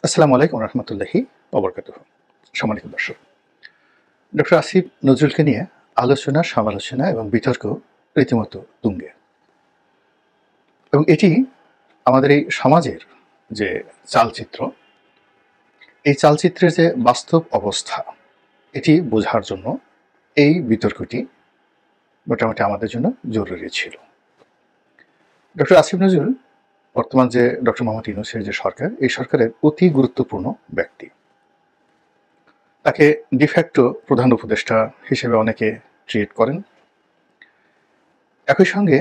আসসালামু আলাইকুম রহমতুল্লাহি ওবরকাতুহু। সম্মানিত দর্শক, ডক্টর আসিফ নজরুলকে নিয়ে আলোচনা, সমালোচনা এবং বিতর্ক রীতিমতো তুঙ্গে। এবং এটি আমাদের এই সমাজের যে চালচিত্র, এই চালচিত্রের যে বাস্তব অবস্থা, এটি বোঝার জন্য এই বিতর্কটি মোটামুটি আমাদের জন্য জরুরি ছিল। ডক্টর আসিফ নজরুল বর্তমান যে ডক্টর মোহাম্মদ ইউনূসের যে সরকার, এই সরকারের অতি গুরুত্বপূর্ণ ব্যক্তি। তাকে ডিফ্যাক্টো প্রধান উপদেষ্টা হিসেবে অনেকে ট্রিট করেন। একই সঙ্গে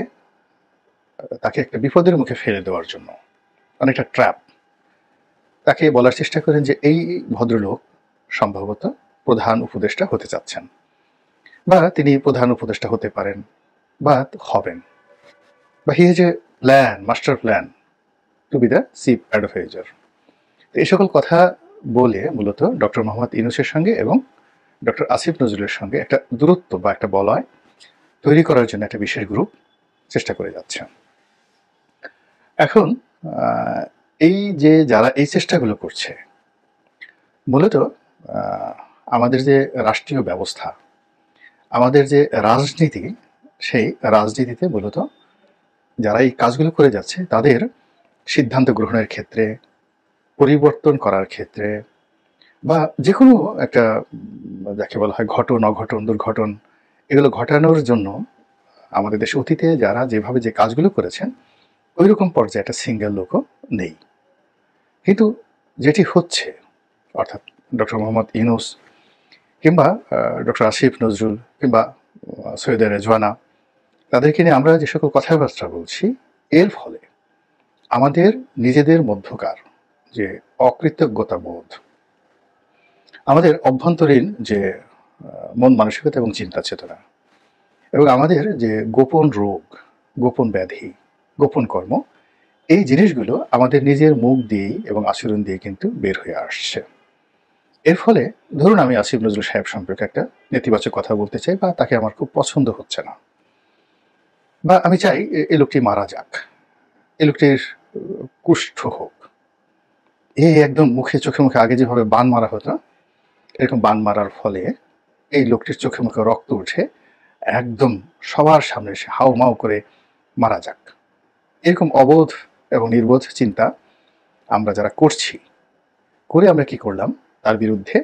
তাকে একটা বিপদের মুখে ফেলে দেওয়ার জন্য অনেকটা ট্র্যাপ, তাকে বলার চেষ্টা করেন যে এই ভদ্রলোক সম্ভবত প্রধান উপদেষ্টা হতে চাচ্ছেন, বা তিনি প্রধান উপদেষ্টা হতে পারেন বা হবেন, বা he has a plan, master plan to be the chief advisor. এই সকল কথা বলে মূলত ডক্টর মোহাম্মদ ইউনূসের সঙ্গে এবং ডক্টর আসিফ নজরুলের সঙ্গে একটা দূরত্ব বা একটা বলয় তৈরি করার জন্য একটা বিশেষ গ্রুপ চেষ্টা করে যাচ্ছে। এখন এই যে যারা এই চেষ্টাগুলো করছে, মূলত আমাদের যে রাষ্ট্রীয় ব্যবস্থা, আমাদের যে রাজনীতি, সেই রাজনীতিতে মূলত যারা এই কাজগুলো করে যাচ্ছে তাদের সিদ্ধান্ত গ্রহণের ক্ষেত্রে, পরিবর্তন করার ক্ষেত্রে, বা যে কোনো একটা যাকে বলা হয় ঘটন, অঘটন, দুর্ঘটন, এগুলো ঘটানোর জন্য আমাদের দেশে অতীতে যারা যেভাবে যে কাজগুলো করেছেন ওই রকম পর্যায়ে একটা সিঙ্গেল লোকও নেই। কিন্তু যেটি হচ্ছে, অর্থাৎ ডক্টর মোহাম্মদ ইউনূস কিংবা ডক্টর আসিফ নজরুল কিংবা সৈয়দা রেজওয়ানা, তাদেরকে নিয়ে আমরা যে সকল কথাবার্তা বলছি, এর ফলে আমাদের নিজেদের মধ্যকার যে অকৃতজ্ঞতা বোধ, আমাদের অভ্যন্তরীণ যে মন মানসিকতা এবং চিন্তা চেতনা, এবং আমাদের যে গোপন রোগ, গোপন ব্যাধি, গোপন কর্ম, এই জিনিসগুলো আমাদের নিজের মুখ দিয়েই এবং আচরণ দিয়ে কিন্তু বের হয়ে আসছে। এর ফলে ধরুন আমি আসিফ নজরুল সাহেব সম্পর্কে একটা নেতিবাচক কথা বলতে চাই, বা তাকে আমার খুব পছন্দ হচ্ছে না, বা আমি চাই এই লোকটি মারা যাক, এই লোকটির কুষ্ঠ হোক, একদম মুখে চোখে মুখে আগে যেভাবে বান মারা হতো, এরকম বান মারার ফলে এই লোকটির চোখে মুখে রক্ত উঠে একদম সবার সামনে এসে হাউ মাউ করে মারা যাক। এরকম অবোধ এবং নির্বোধ চিন্তা আমরা যারা করছি, করে আমরা কি করলাম, তার বিরুদ্ধে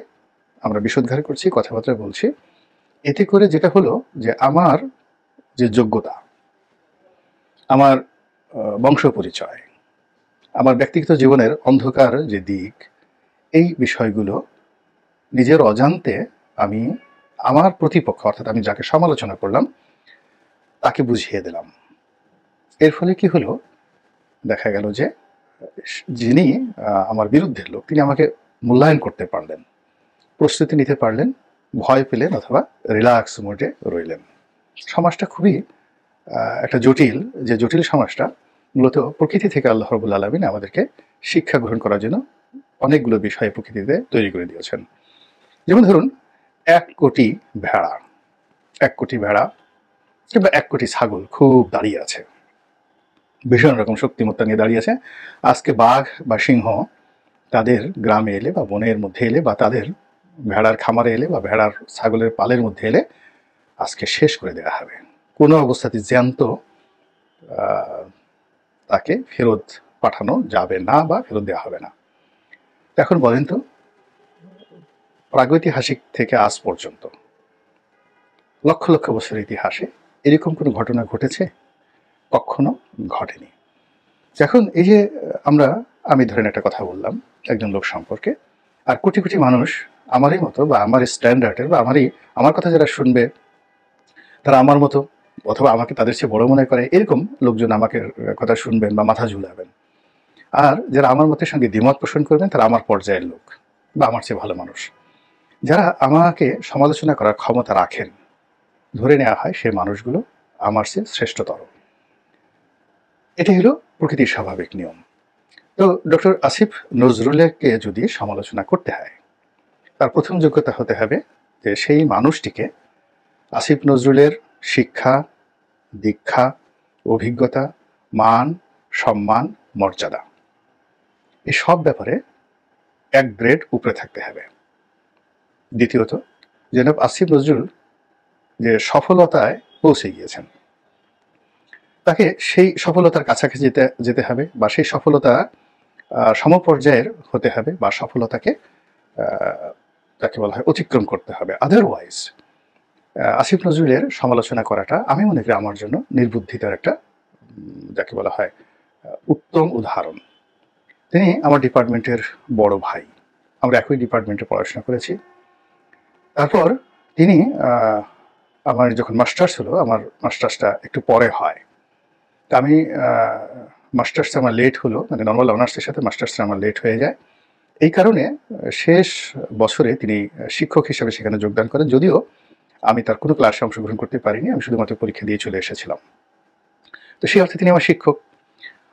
আমরা বিষোদ্গার করছি, কথাবার্তা বলছি। এতে করে যেটা হলো যে আমার যে যোগ্যতা, আমার বংশ পরিচয়, আমার ব্যক্তিগত জীবনের অন্ধকার যে দিক, এই বিষয়গুলো নিজের অজান্তে আমি আমার প্রতিপক্ষ, অর্থাৎ আমি যাকে সমালোচনা করলাম, তাকে বুঝিয়ে দিলাম। এর ফলে কি হলো, দেখা গেল যে যিনি আমার বিরুদ্ধের লোক, তিনি আমাকে মূল্যায়ন করতে পারলেন, প্রস্তুতি নিতে পারলেন, ভয় পেলেন অথবা রিল্যাক্স মোডে রইলেন। সমাজটা খুবই একটা জটিল, যে জটিল সমাজটা মূলত প্রকৃতি থেকে আল্লাহ রাব্বুল আলামিন আমাদেরকে শিক্ষা গ্রহণ করার জন্য অনেকগুলো বিষয় প্রকৃতিতে তৈরি করে দিয়েছেন। যেমন ধরুন ১ কোটি ভেড়া, ১ কোটি ভেড়া কিংবা ১ কোটি ছাগল খুব দাঁড়িয়ে আছে, ভীষণ রকম শক্তিমত্তা নিয়ে দাঁড়িয়ে আছে। আজকে বাঘ বা সিংহ তাদের গ্রামে এলে বা বনের মধ্যে এলে, বা তাদের ভেড়ার খামারে এলে, বা ভেড়ার ছাগলের পালের মধ্যে এলে আজকে শেষ করে দেওয়া হবে। কোনো অবস্থাতে জ্যান্ত তাকে ফেরত পাঠানো যাবে না বা ফেরত দেওয়া হবে না। এখন বলেন তো, প্রাগৈতিহাসিক থেকে আজ পর্যন্ত লক্ষ লক্ষ বছরের ইতিহাসে এরকম কোনো ঘটনা ঘটেছে? কখনো ঘটেনি। এখন এই যে আমি ধরেন একটা কথা বললাম একজন লোক সম্পর্কে, আর কোটি কোটি মানুষ আমারই মতো বা আমার স্ট্যান্ডার্ডের বা আমার কথা যারা শুনবে তারা আমার মতো, অথবা আমাকে তাদের চেয়ে বড় মনে করে, এরকম লোকজন আমাকে কথা শুনবেন বা মাথা ঝুলাবেন। আর যারা আমার মতের সঙ্গে দ্বিমত পোষণ করবেন তারা আমার পর্যায়ের লোক বা আমার চেয়ে ভালো মানুষ। যারা আমাকে সমালোচনা করার ক্ষমতা রাখেন, ধরে নেওয়া হয় সেই মানুষগুলো আমার চেয়ে শ্রেষ্ঠতর। এটা হলো প্রকৃতির স্বাভাবিক নিয়ম। তো ডক্টর আসিফ নজরুলকে যদি সমালোচনা করতে হয়, তার প্রথম যোগ্যতা হতে হবে যে সেই মানুষটিকে আসিফ নজরুলের শিক্ষা, দীক্ষা, অভিজ্ঞতা, মান, সম্মান, মর্যাদা, এই সব ব্যাপারে এক গ্রেড উপরে থাকতে হবে। দ্বিতীয়ত, জনাব আসিফ নজরুল যে সফলতায় পৌঁছে গিয়েছেন, তাকে সেই সফলতার কাছাকাছি যেতে হবে, বা সেই সফলতা সমপর্যায়ের হতে হবে, বা সফলতাকে তাকে বলা হয় অতিক্রম করতে হবে। আদারওয়াইজ আসিফ নজরুলের সমালোচনা করাটা আমি মনে করি আমার জন্য নির্বুদ্ধিতার একটা যাকে বলা হয় উত্তম উদাহরণ। তিনি আমার ডিপার্টমেন্টের বড় ভাই, আমরা একই ডিপার্টমেন্টে পড়াশোনা করেছি। তারপর তিনি আমার যখন মাস্টার্স হলো, আমার মাস্টার্সটা একটু পরে হয়, তা আমি মাস্টার্সটা আমার লেট হলো, মানে নর্মাল অনার্সের সাথে মাস্টার্সটা আমার লেট হয়ে যায়। এই কারণে শেষ বছরে তিনি শিক্ষক হিসেবে সেখানে যোগদান করেন, যদিও আমি তার কোনো ক্লাসে অংশগ্রহণ করতে পারিনি, আমি শুধুমাত্র পরীক্ষা দিয়ে চলে এসেছিলাম। তো সেই অর্থে তিনি আমার শিক্ষক।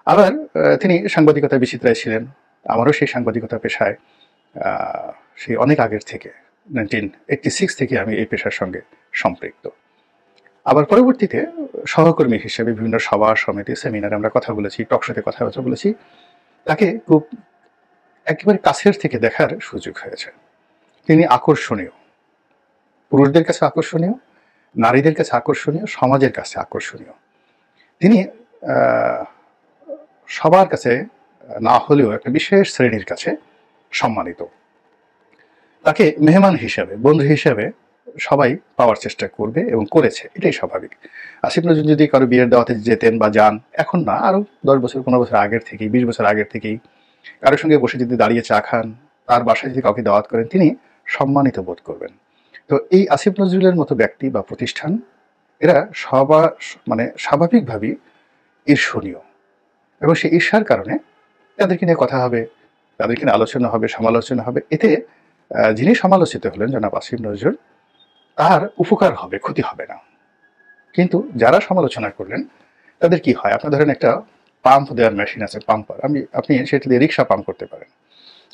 আবার তিনি সাংবাদিকতায় বিচিত্রায় ছিলেন, আমারও সেই সাংবাদিকতা পেশায় সেই অনেক আগের থেকে 1986 থেকে আমি এই পেশার সঙ্গে সম্পৃক্ত। আবার পরবর্তীতে সহকর্মী হিসেবে বিভিন্ন সভা সমিতি সেমিনারে আমরা কথা বলেছি, টকশোতে কথাবার্তা বলেছি। তাকে খুব একেবারে কাছের থেকে দেখার সুযোগ হয়েছে। তিনি আকর্ষণীয়, পুরুষদের কাছে আকর্ষণীয়, নারীদের কাছে আকর্ষণীয়, সমাজের কাছে আকর্ষণীয়। তিনি সবার কাছে না হলেও একটা বিশেষ শ্রেণীর কাছে সম্মানিত। তাকে মেহমান হিসাবে, বন্ধু হিসাবে সবাই পাওয়ার চেষ্টা করবে এবং করেছে, এটাই স্বাভাবিক। আসিফ নজরুল যদি কারো বিয়ের দাওয়াতে যেতেন বা যান, এখন না, আরও 10 বছর 15 বছর আগের থেকেই, 20 বছর আগের থেকেই কারোর সঙ্গে বসে যদি দাঁড়িয়ে চা খান, তার বাসায় যদি কাউকে দাওয়াত করেন, তিনি সম্মানিত বোধ করবেন। তো এই আসিফ নজরুলের মতো ব্যক্তি বা প্রতিষ্ঠান, এরা মানে স্বাভাবিকভাবেই ঈর্ষণীয়, এবং সেই ঈর্ষার কারণে তাদেরকে নিয়ে কথা হবে, তাদেরকে নিয়ে আলোচনা হবে, সমালোচনা হবে। এতে যিনি সমালোচিত হলেন জনাব আসিফ নজরুল, তার উপকার হবে, ক্ষতি হবে না। কিন্তু যারা সমালোচনা করলেন তাদের কি হয়, আপনার ধরেন একটা পাম্প দেওয়ার মেশিন আছে, পাম্পার, আপনি সেটা দিয়ে রিক্সা পাম্প করতে পারেন,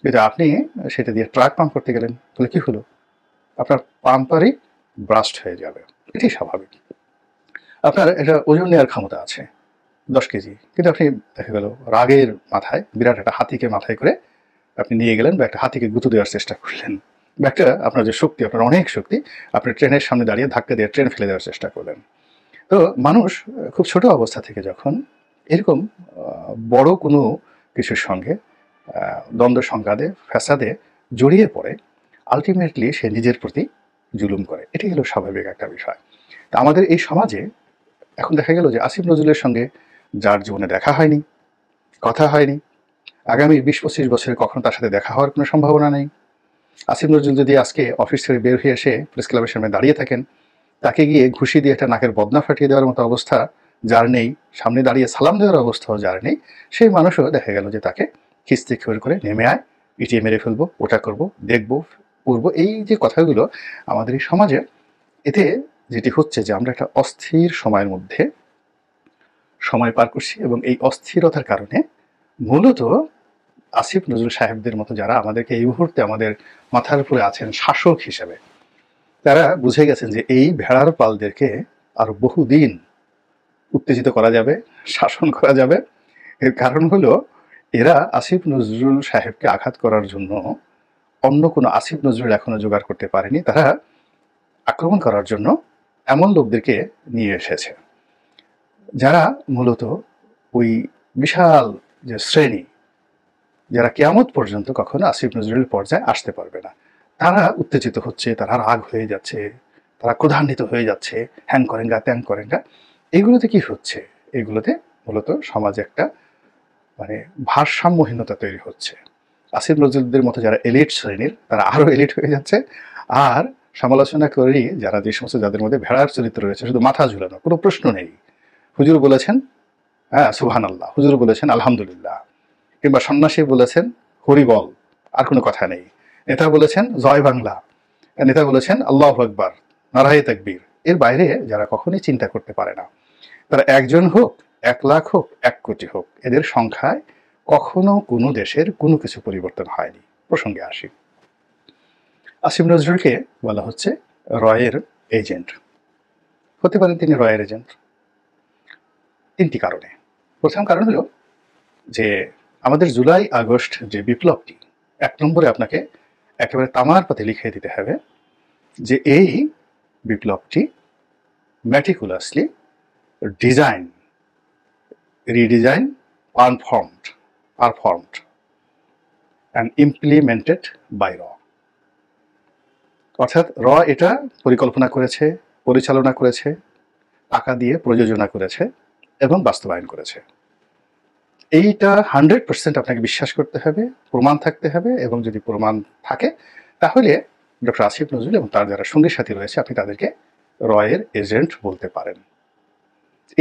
কিন্তু আপনি সেটা দিয়ে ট্রাক পাম্প করতে গেলেন, তাহলে কি হলো, আপনার পাম্পারই ব্রাস্ট হয়ে যাবে। এটাই স্বাভাবিক। আপনার এটা ওজন নেওয়ার ক্ষমতা আছে 10 কেজি, কিন্তু আপনি দেখা গেল রাগের মাথায় বিরাট একটা হাতিকে মাথায় করে আপনি নিয়ে গেলেন, বা একটা হাতিকে গুঁতো দেওয়ার চেষ্টা করলেন, বা একটা আপনার যে শক্তি, আপনার অনেক শক্তি, আপনি ট্রেনের সামনে দাঁড়িয়ে ধাক্কা দিয়ে ট্রেন ফেলে দেওয়ার চেষ্টা করলেন। তো মানুষ খুব ছোট অবস্থা থেকে যখন এরকম বড় কোনো কিছুর সঙ্গে দ্বন্দ্ব সংঘাতে ফ্যাসাদে জড়িয়ে পড়ে, আলটিমেটলি সে নিজের প্রতি জুলুম করে। এটাই হলো স্বাভাবিক একটা বিষয়। তা আমাদের এই সমাজে এখন দেখা গেল যে আসিফ নজরুলের সঙ্গে যার জীবনে দেখা হয়নি, কথা হয়নি, আগামী 20-25 বছরে কখনো তার সাথে দেখা হওয়ার কোনো সম্ভাবনা নেই। আসিফ নজরুল যদি আজকে অফিস থেকে বের হয়ে এসে প্রেস ক্লাবের সামনে দাঁড়িয়ে থাকেন, তাকে গিয়ে ঘুষি দিয়ে একটা নাকের বদনা ফাটিয়ে দেওয়ার মতো অবস্থা যার নেই, সামনে দাঁড়িয়ে সালাম দেওয়ার অবস্থাও যার নেই, সেই মানুষও দেখা গেল যে তাকে খিস্তি খেয়ে করে নেমে আয়, ইটিয়ে মেরে ফেলবো, ওটা করব, দেখবো, করবো, এই যে কথাগুলো আমাদের এই সমাজে, এতে যেটি হচ্ছে যে আমরা একটা অস্থির সময়ের মধ্যে সময় পার করছি, এবং এই অস্থিরতার কারণে মূলত আসিফ নজরুল সাহেবদের মতো যারা আমাদেরকে এই মুহূর্তে আমাদের মাথার উপরে আছেন শাসক হিসেবে, তারা বুঝে গেছেন যে এই ভেড়ার পালদেরকে আরো বহুদিন উত্তেজিত করা যাবে, শাসন করা যাবে। এর কারণ হলো এরা আসিফ নজরুল সাহেবকে আঘাত করার জন্য অন্য কোনো আসিফ নজরুল এখনো জোগাড় করতে পারেনি। তারা আক্রমণ করার জন্য এমন লোকদেরকে নিয়ে এসেছে যারা মূলত ওই বিশাল যে শ্রেণী, যারা কিয়ামত পর্যন্ত কখনো আসিফ নজরুলের পর্যায়ে আসতে পারবে না, তারা উত্তেজিত হচ্ছে, তারা রাগ হয়ে যাচ্ছে, তারা ক্রোধান্বিত হয়ে যাচ্ছে, হ্যাং করেঙ্গা ত্যাং করেঙ্গা। এগুলোতে কি হচ্ছে, এগুলোতে মূলত সমাজে একটা মানে ভারসাম্যহীনতা তৈরি হচ্ছে। আসিফ নজরুলদের মতো যারা এলিট শ্রেণীর, তারা আরো এলিট হয়ে যাচ্ছে। আর সমালোচনা করি যারা, যে সমস্ত যাদের মধ্যে ভেড়ার চরিত্র রয়েছে, শুধু মাথা ঝুলানো, কোনো প্রশ্ন নেই, হুজুর বলেছেন হ্যাঁ সুবহানাল্লাহ, হুজুর বলেছেন আলহামদুলিল্লাহ, কিংবা সন্ন্যাসী বলেছেন হরিবল, আর কোনো কথা নেই, নেতা বলেছেন জয় বাংলা, নেতা বলেছেন আল্লাহু আকবার, নারায়ে তাকবীর, এর বাইরে যারা কখনোই চিন্তা করতে পারে না, তারা একজন হোক, 1 লাখ হোক, 1 কোটি হোক, এদের সংখ্যায় কখনো কোনো দেশের কোনো কিছু পরিবর্তন হয়নি। প্রসঙ্গে আসি, আসিফ নজরুলকে বলা হচ্ছে রয়ের এজেন্ট। হতে পারেন তিনি রয়ের এজেন্ট 3টি কারণে। প্রথম কারণ হলো যে আমাদের জুলাই আগস্ট যে বিপ্লবটি, 1 নম্বরে আপনাকে একেবারে তামার পাতে লিখে দিতে হবে যে এই বিপ্লবটি meticulously designed, redesigned, performed and implemented by র। অর্থাৎ র এটা পরিকল্পনা করেছে, পরিচালনা করেছে, টাকা দিয়ে প্রযোজনা করেছে এবং বাস্তবায়ন করেছে। এইটা 100% আপনাকে বিশ্বাস করতে হবে, প্রমাণ থাকতে হবে, এবং যদি প্রমাণ থাকে তাহলে ডক্টর আসিফ নজরুল এবং তার যারা সঙ্গী সাথী রয়েছে আপনি তাদেরকে রয়ের এজেন্ট বলতে পারেন।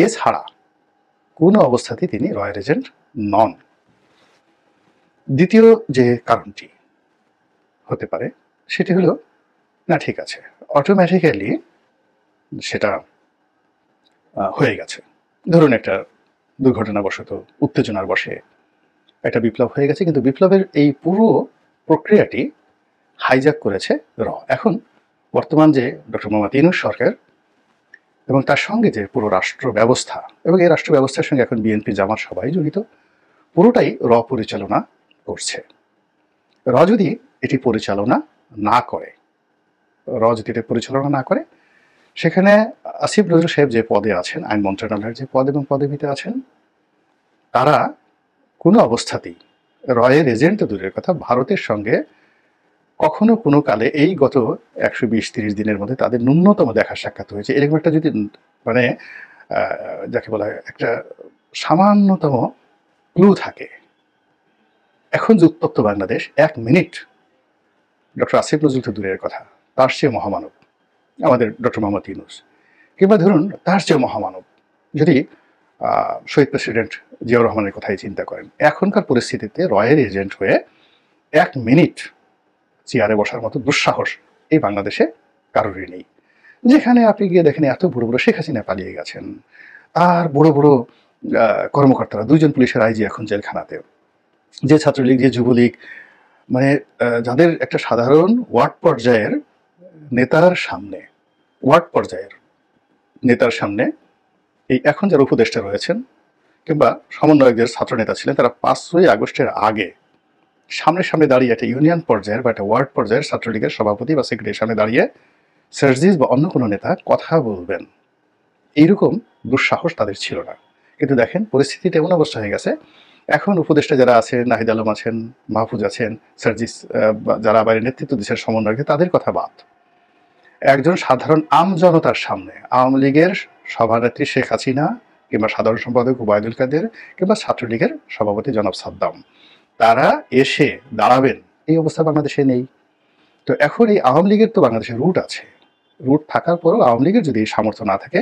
এছাড়া কোনো অবস্থাতেই তিনি রয়ের এজেন্ট নন। দ্বিতীয় যে কারণটি হতে পারে সেটি হলো, না ঠিক আছে, অটোমেটিক্যালি সেটা হয়ে গেছে, ধরুন একটা দুর্ঘটনাবশত উত্তেজনার বশে একটা বিপ্লব হয়ে গেছে, কিন্তু বিপ্লবের এই পুরো প্রক্রিয়াটি হাইজ্যাক করেছে র। এখন বর্তমান যে ডক্টর মোহাম্মদ ইউনূস সরকার এবং তার সঙ্গে যে পুরো রাষ্ট্র ব্যবস্থা, এবং এই রাষ্ট্র ব্যবস্থার সঙ্গে এখন বিএনপি জামাত সবাই জড়িত, পুরোটাই র পরিচালনা করছে। র যদি এটি পরিচালনা না করে, সেখানে আসিফ নজরুল সাহেব যে পদে আছেন, আইন মন্ত্রণালয়ের যে পদ এবং পদবিতে আছেন, তারা কোনো অবস্থাতেই রয়ের এজেন্ট তো দূরের কথা, ভারতের সঙ্গে কখনো কোনো কালে এই গত 120-30 দিনের মধ্যে তাদের ন্যূনতম দেখা সাক্ষাৎ হয়েছে, এরকম একটা যদি মানে যাকে বলা হয় একটা সামান্যতম ক্লু থাকে, এখন যে উত্তপ্ত বাংলাদেশ, 1 মিনিট ডক্টর আসিফ নজরুল তো দূরের কথা, তার চেয়ে মহামানব আমাদের ডক্টর মোহাম্মদ ইউনূস, কিংবা ধরুন তার চেয়ে মহামানব যদি শহীদ প্রেসিডেন্ট জিয়াউর রহমানের কথাই চিন্তা করেন, এখনকার পরিস্থিতিতে রয়ের এজেন্ট হয়ে 1 মিনিট চেয়ারে বসার মতো দুঃসাহস এই বাংলাদেশে কারোরই নেই। যেখানে আপনি গিয়ে দেখেন এত বড় বড় শেখ হাসিনা পালিয়ে গেছেন, আর বড় বড় কর্মকর্তারা, 2 জন পুলিশের আইজি এখন জেলখানাতে, যে ছাত্রলীগ, যে যুবলীগ, মানে যাদের একটা সাধারণ ওয়ার্ড পর্যায়ের নেতার সামনে এই এখন যারা উপদেষ্টা রয়েছেন কিংবা সমন্বয়কদের ছাত্র নেতা ছিলেন, তারা 5ই আগস্টের আগে সামনে দাঁড়িয়ে একটা ইউনিয়ন পর্যায়ের বা একটা ওয়ার্ড পর্যায়ের ছাত্রলীগের সভাপতি বা সেক্রেটারির সামনে দাঁড়িয়ে সার্জিস বা অন্য কোনো নেতা কথা বলবেন, এইরকম দুঃসাহস তাদের ছিল না। কিন্তু দেখেন পরিস্থিতিটা এমন অবস্থা হয়ে গেছে, এখন উপদেষ্টা যারা আছেন, নাহিদ আলম আছেন, মাহফুজ আছেন, সার্জিস যারা বাইরে নেতৃত্ব দিচ্ছেন সমন্বয়কে, তাদের কথা বাদ, একজন সাধারণ আমজনতার সামনে আওয়ামী লীগের সভানেত্রী শেখ হাসিনা কিংবা সাধারণ সম্পাদক ওবায়দুল কাদের কিংবা ছাত্রলীগের সভাপতি জনাব সাদ্দাম, তারা এসে দাঁড়াবেন, এই অবস্থা বাংলাদেশে নেই। তো এখন এই আওয়ামী লীগের তো বাংলাদেশে রুট আছে, রুট থাকার পরেও আওয়ামী লীগের যদি সামর্থ্য না থাকে,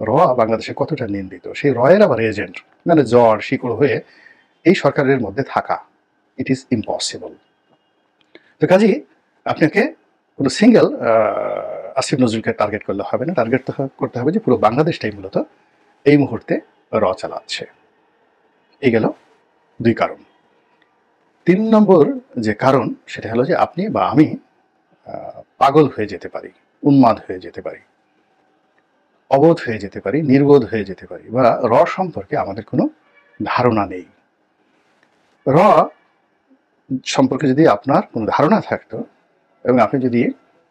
র বাংলাদেশে কতটা নিন্দিত, সেই রয়ের আবার এজেন্ট মানে জ্বর শিকড় হয়ে এই সরকারের মধ্যে থাকা, ইট ইজ ইম্পসিবল। তো কাজেই আপনাকে কোনো সিঙ্গেল আসিফ নজরুলকে টার্গেট করলে হবে না, টার্গেট করতে হবে যে পুরো বাংলাদেশটাই মূলত এই মুহূর্তে র চালাচ্ছে। এই গেল 2 কারণ। 3 নম্বর যে কারণ সেটা হলো যে আপনি বা আমি পাগল হয়ে যেতে পারি, উন্মাদ হয়ে যেতে পারি, অবোধ হয়ে যেতে পারি, নির্বোধ হয়ে যেতে পারি, বা র সম্পর্কে আমাদের কোনো ধারণা নেই। র সম্পর্কে যদি আপনার কোনো ধারণা থাকতো এবং আপনি যদি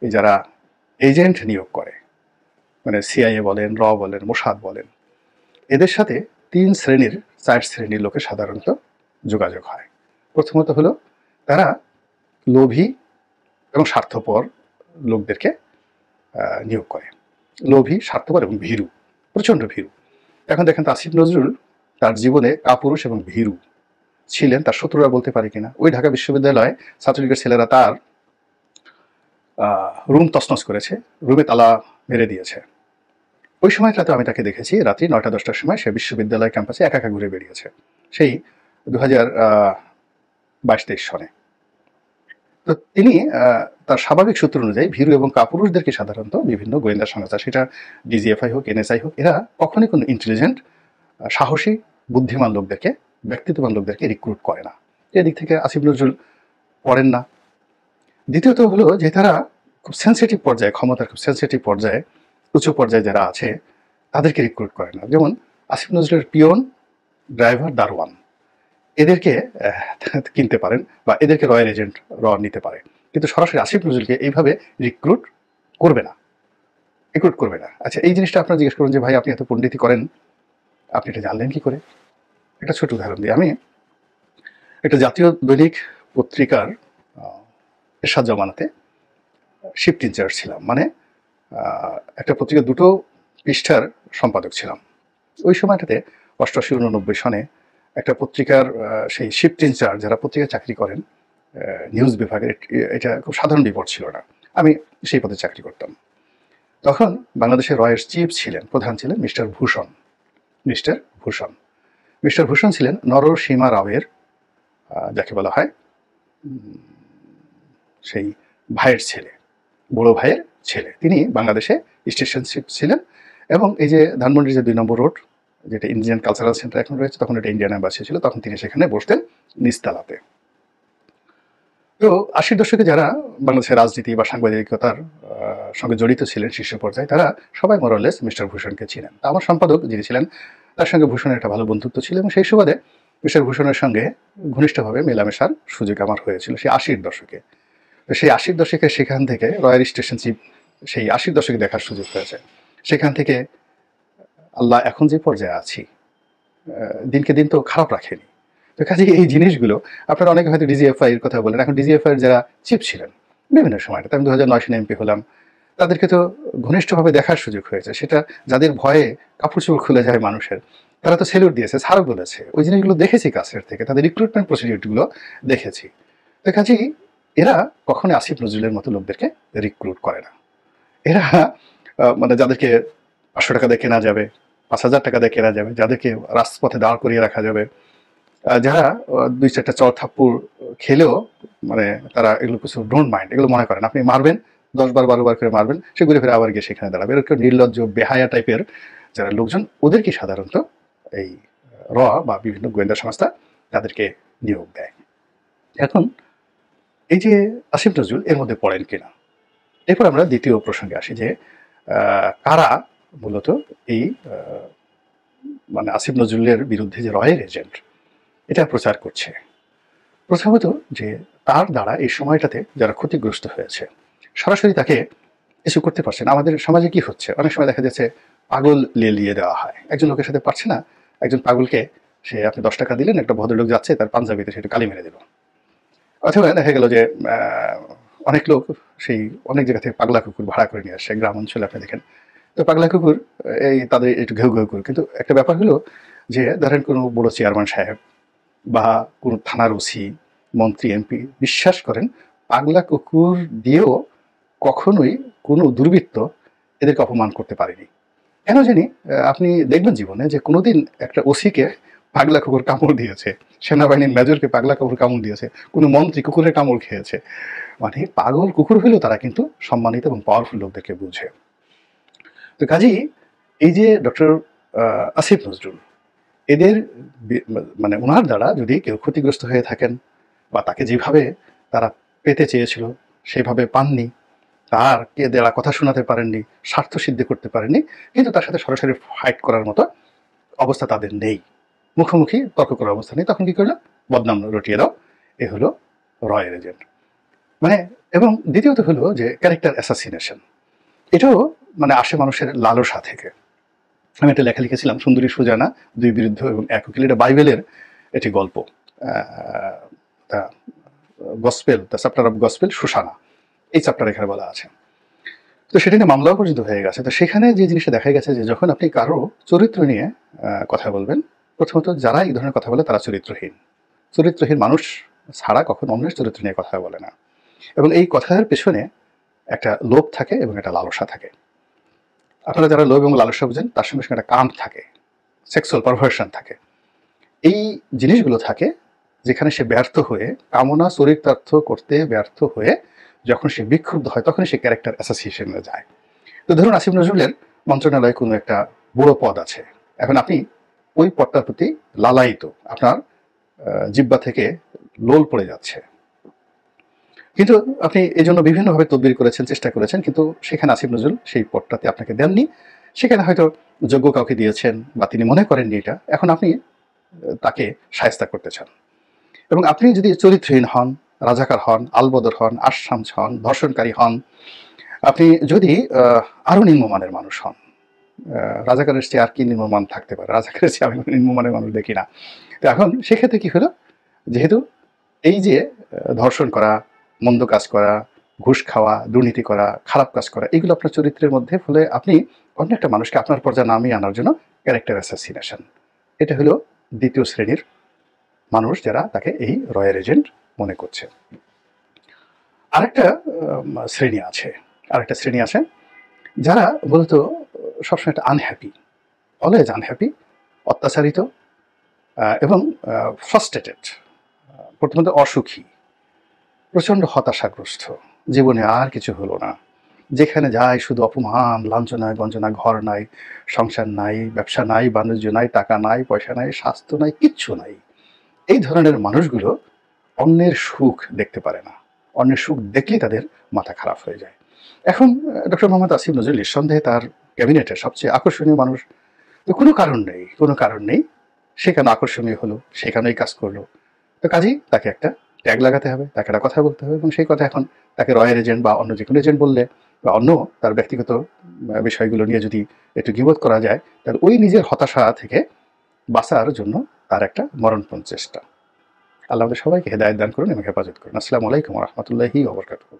এই যারা এজেন্ট নিয়োগ করে, মানে সিআইএ বলেন, র বলেন, মোসাদ বলেন, এদের সাথে 4 শ্রেণীর লোকের সাধারণত যোগাযোগ হয়। প্রথমত হলো তারা লোভী এবং স্বার্থপর লোকদেরকে নিয়োগ করে, লোভী, স্বার্থপর এবং ভীরু, প্রচণ্ড ভীরু। এখন দেখেন আসিফ নজরুল তার জীবনে কাপুরুষ এবং ভীরু ছিলেন, তার শত্রুরা বলতে পারে কিনা। ওই ঢাকা বিশ্ববিদ্যালয়ে ছাত্রলীগের ছেলেরা তার রুম তছনছ করেছে, রুমে তালা মেরে দিয়েছে। ওই সময়টাতে আমি তাকে দেখেছি রাত্রি 9টা-10টার সময় সে বিশ্ববিদ্যালয় ক্যাম্পাসে একা একা ঘুরে বেরিয়েছে, সেই 2022-23 সনে। তো তিনি তার স্বাভাবিক সূত্র অনুযায়ী ভীরু এবং কাপুরুষদেরকে সাধারণত বিভিন্ন গোয়েন্দা সংস্থা, সেটা ডিজিএফআই হোক, এনএসআই হোক, এরা কখনোই কোনো ইন্টেলিজেন্ট, সাহসী, বুদ্ধিমান লোকদেরকে, ব্যক্তিত্ববান লোকদেরকে রিক্রুট করে না। এদিক থেকে আসিফ নজরুল পড়েন না। দ্বিতীয়ত হলো যে তারা খুব সেন্সিটিভ পর্যায়ে, ক্ষমতার খুব সেন্সিটিভ পর্যায়ে, উঁচু পর্যায়ে যারা আছে তাদেরকে রিক্রুট করে না। যেমন আসিফ নজরুলের পিয়ন, ড্রাইভার, দারোয়ান, এদেরকে কিনতে পারেন বা এদেরকে রয়্যাল এজেন্ট নিতে পারে, কিন্তু সরাসরি আসিফ নজরুলকে এইভাবে রিক্রুট করবে না, রিক্রুট করবে না। আচ্ছা, এই জিনিসটা আপনারা জিজ্ঞেস করুন যে ভাই আপনি এত পণ্ডিতি করেন, আপনি এটা জানলেন কি করে? একটা ছোট উদাহরণ দিই আমি। একটা জাতীয় দৈনিক পত্রিকার এরশাদ জামানাতে শিফট ইনচার্জ ছিলাম, মানে একটা পত্রিকা 2টো পৃষ্ঠার সম্পাদক ছিলাম। ওই সময়টাতে 88-89 সনে একটা পত্রিকার সেই শিফট ইনচার্জ যারা পত্রিকায় চাকরি করেন নিউজ বিভাগের, এটা খুব সাধারণ বিপদ ছিল না। আমি সেই পদে চাকরি করতাম। তখন বাংলাদেশের রয়ের চিফ ছিলেন, প্রধান ছিলেন মিস্টার ভূষণ। মিস্টার ভূষণ মিস্টার ভূষণ ছিলেন নরসীমা রাওয়ের, যাকে বলা হয় সেই ভাইয়ের ছেলে, বড় ভাইয়ের ছেলে। তিনি বাংলাদেশে স্টেশন চিফ ছিলেন এবং এই যে ধানমন্ডির যে 2 নম্বর রোড, যেটা ইন্ডিয়ান কালচারাল সেন্টার এখন রয়েছে, তখন এটা ইন্ডিয়ান এম্বাসি ছিল, তখন তিনি সেখানে বসতেন নিচতলাতে। তো 80-র দশকে যারা বাংলাদেশের রাজনীতি বা সাংবাদিকতার সঙ্গে জড়িত ছিলেন শীর্ষ পর্যায়ে, তারা সবাই মোরালেস মিস্টার ভূষণকে ছিলেন। আমার সম্পাদক যিনি ছিলেন, তার সঙ্গে ভূষণের একটা ভালো বন্ধুত্ব ছিল এবং সেই সুবাদে মিস্টার ভূষণের সঙ্গে ঘনিষ্ঠভাবে মেলামেশার সুযোগ আমার হয়েছিল সেই 80-র দশকে। তো সেই 80-র দশকে সেখান থেকে রয়্যাল স্টেশন চিফ সেই 80-র দশকে দেখার সুযোগ হয়েছে। সেখান থেকে আল্লাহ এখন যে পর্যায়ে আছি, দিনকে দিন তো খারাপ রাখেনি। তো কাজে এই জিনিসগুলো আপনারা অনেকে হয়তো ডিজিএফআই এর কথা বলেন। এখন ডিজিএফআই এর যারা চিফ ছিলেন বিভিন্ন সময়টাতে, আমি 2009 সালে এমপি হলাম, তাদেরকে তো ঘনিষ্ঠভাবে দেখার সুযোগ হয়েছে। সেটা যাদের ভয়ে কাপড় চোপড় খুলে যায় মানুষের, তারা তো সেলুট দিয়েছে, ছাড়ও বলেছে। ওই জিনিসগুলো দেখেছি কাছের থেকে, তাদের রিক্রুটমেন্ট প্রসিডিউরগুলো দেখেছি। তো কাজেই এরা কখনো আসিফ নজরুলের মতো লোকদেরকে রিক্রুট করে না। এরা মানে যাদেরকে 500 টাকা দিয়ে কেনা যাবে, 5,000 টাকা দিয়ে কেনা যাবে, যাদেরকে রাজপথে দাঁড় করিয়ে রাখা যাবে, যারা 2-4টা চর থাপ্পড় খেলেও মানে তারা এগুলো কিছু ডোন্ট মাইন্ড, এগুলো মনে করেন। আপনি মারবেন 10 বার 12 বার করে মারবেন, সে ঘুরে ফিরে আবার গিয়ে সেখানে দাঁড়াবে। এরকম নির্লজ্জ বেহায়া টাইপের যারা লোকজন, ওদেরকে সাধারণত এই র বা বিভিন্ন গোয়েন্দা সংস্থা তাদেরকে নিয়োগ দেয়। এখন এই যে আসিফ নজরুল এর মধ্যে পড়েন কিনা, এরপর আমরা দ্বিতীয় প্রসঙ্গে আসি যে কারা মূলত এই মানে আসিফ নজরুলের বিরুদ্ধে যে রয়্যাল এজেন্ট এটা প্রচার করছে। প্রথমত যে তার দ্বারা এই সময়টাতে যারা ক্ষতিগ্রস্ত হয়েছে, সরাসরি তাকে কিছু করতে পারছে না। আমাদের সমাজে কি হচ্ছে, অনেক সময় দেখা যাচ্ছে পাগল লেলিয়ে দেওয়া হয়। একজন লোকের সাথে পারছে না, একজন পাগলকে সে আপনি 10 টাকা দিলেন, একটা ভদ্রলোক যাচ্ছে তার পাঞ্জাবিতে সেটা কালি মেরে দিল। অথবা দেখা গেল যে অনেক লোক সেই অনেক জায়গা থেকে পাগলা কুকুর ভাড়া করে নিয়ে আসে, গ্রাম অঞ্চলে আপনি দেখেন। তো পাগলা কুকুর এই তাদের একটু ঘেউ ঘেউ করে, কিন্তু একটা ব্যাপার হলো যে ধরেন কোনো বড় চেয়ারম্যান সাহেব বা কোনো থানার ওসি, মন্ত্রী, এমপি বিশ্বাস করেন পাগলা কুকুর দিয়েও কখনোই কোনো দুর্বৃত্ত এদেরকে অপমান করতে পারেনি। কেন জানি আপনি দেখবেন জীবনে যে কোনোদিন একটা ওসিকে পাগলা কুকুর কামড় দিয়েছে, সেনাবাহিনীর মেজরকে পাগলা কুকুর কামড় দিয়েছে, কোনো মন্ত্রী কুকুরের কামড় খেয়েছে। মানে পাগল কুকুর হলেও তারা কিন্তু সম্মানিত এবং পাওয়ারফুল লোকদেরকে বুঝে। তো কাজেই এই যে ডক্টর আসিফ নজরুল, এদের মানে ওনার দ্বারা যদি কেউ ক্ষতিগ্রস্ত হয়ে থাকেন বা তাকে যেভাবে তারা পেতে চেয়েছিল সেভাবে পাননি, তারকে দেওয়া কথা শোনাতে পারেননি, স্বার্থ সিদ্ধি করতে পারেননি, কিন্তু তার সাথে সরাসরি ফাইট করার মতো অবস্থা তাদের নেই, মুখোমুখি তর্ক করার অবস্থা নেই, তখন কি করলো? বদনাম রটিয়ে দাও। এ হলো রয়্যাল এজেন্ট। মানে এবং দ্বিতীয়ত হলো যে ক্যারেক্টার অ্যাসাসিনেশন। এটাও মানে আসে মানুষের লালসা থেকে। আমি একটা লেখা লিখেছিলাম, সুন্দরী সুজানা, 2 বিরুদ্ধ এবং 1 উকিল। এটা বাইবেলের একটি গল্প, the gospel, the chapter of gospel Susanna, এই চ্যাপ্টার এখানে বলা আছে। তো সেটা নিয়ে মামলাও পর্যন্ত হয়ে গেছে। তো সেখানে যে জিনিসটা দেখা গেছে যে যখন আপনি কারো চরিত্র নিয়ে কথা বলবেন, প্রথমত যারা এই ধরনের কথা বলে তারা চরিত্রহীন। চরিত্রহীন মানুষ ছাড়া কখনো অন্যের চরিত্র নিয়ে কথা বলে না, এবং এই কথার পেছনে একটা লোভ থাকে এবং একটা লালসা থাকে। আপনারা যারা লোভ এবং লালসা বুঝেন, তার সঙ্গে সঙ্গে একটা কাম থাকে, সেক্সুয়াল পারভার্সন থাকে। এই জিনিসগুলো থাকে যেখানে সে ব্যর্থ হয়ে, কামনা চরিতার্থ করতে ব্যর্থ হয়ে যখন সে বিক্ষুব্ধ হয়, তখনই সে ক্যারেক্টার অ্যাসোসিয়েশনে যায়। তো ধরুন আসিফ নজরুলের মন্ত্রণালয়ে কোনো একটা বড় পদ আছে, এখন আপনি ওই পদটার প্রতি লালায়িত, আপনার জিহ্বা থেকে লোল পড়ে যাচ্ছে, কিন্তু আপনি এই জন্য বিভিন্নভাবে তদবির করেছেন, চেষ্টা করেছেন, কিন্তু সেখানে আসিফ নজরুল সেই পদটাতে আপনাকে দেননি। সেখানে হয়তো যোগ্য কাউকে দিয়েছেন বা তিনি মনে করেননি এটা, এখন আপনি তাকে শায়েস্তা করতে চান। এবং আপনি যদি চরিত্রহীন হন, রাজাকার হন, আলবদর হন, আশামস হন, ধর্ষণকারী হন, আপনি যদি আরও নিম্নমানের মানুষ হন, রাজাকারের চেয়ে আর কি নিম্নমান থাকতে পারে? রাজাকারের চেয়ে আমি নিম্নমানের মানুষ দেখি না। তো এখন সেক্ষেত্রে কি হলো, যেহেতু এই যে ধর্ষণ করা, মন্দ কাজ করা, ঘুষ খাওয়া, দুর্নীতি করা, খারাপ কাজ করা, এগুলো আপনার চরিত্রের মধ্যে, ফলে আপনি অন্য একটা মানুষকে আপনার পর্যায়ে নামিয়ে আনার জন্য ক্যারেক্টার অ্যাসাসিনেশন, এটা হলো দ্বিতীয় শ্রেণীর মানুষ যারা তাকে এই রয়্যাল এজেন্ট মনে করছে। আরেকটা শ্রেণী আছে যারা বলতো সবসময় একটা আনহ্যাপি, অলওয়েজ আনহ্যাপি, অত্যাচারিত এবং ফ্রাস্ট্রেটেড, প্রথমত অসুখী, প্রচণ্ড হতাশাগ্রস্ত, জীবনে আর কিছু হলো না, যেখানে যায় শুধু অপমান, লাঞ্ছনা, গঞ্জনা, ঘর নাই, সংসার নাই, ব্যবসা নাই, বাণিজ্য নাই, টাকা নাই, পয়সা নাই, স্বাস্থ্য নাই, কিচ্ছু নাই। এই ধরনের মানুষগুলো অন্যের সুখ দেখতে পারে না, অন্যের সুখ দেখলেই তাদের মাথা খারাপ হয়ে যায়। এখন ডক্টর মোহাম্মদ আসিফ নজরুল নিঃসন্দেহে তার ক্যাবিনেটের সবচেয়ে আকর্ষণীয় মানুষ। তো কোনো কারণ নেই সে কেন আকর্ষণীয় হলো, সে কেন এই কাজ করলো। তো কাজেই তাকে একটা ট্যাগ লাগাতে হবে, তাকে একটা কথা বলতে হবে, এবং সেই কথা এখন তাকে রয়্যাল এজেন্ট বা অন্য যে কোনো এজেন্ট বললে, বা অন্য তার ব্যক্তিগত বিষয়গুলো নিয়ে যদি একটু গিবত করা যায়, তাহলে ওই নিজের হতাশা থেকে বাঁচার জন্য তার একটা মরণপণ চেষ্টা। আল্লাহ আমাদের সবাইকে হেদায়েত দান করুন এবং হেফাজত করুন। আসসালামু আলাইকুম ওয়া রাহমাতুল্লাহি ওয়া বারাকাতুহু।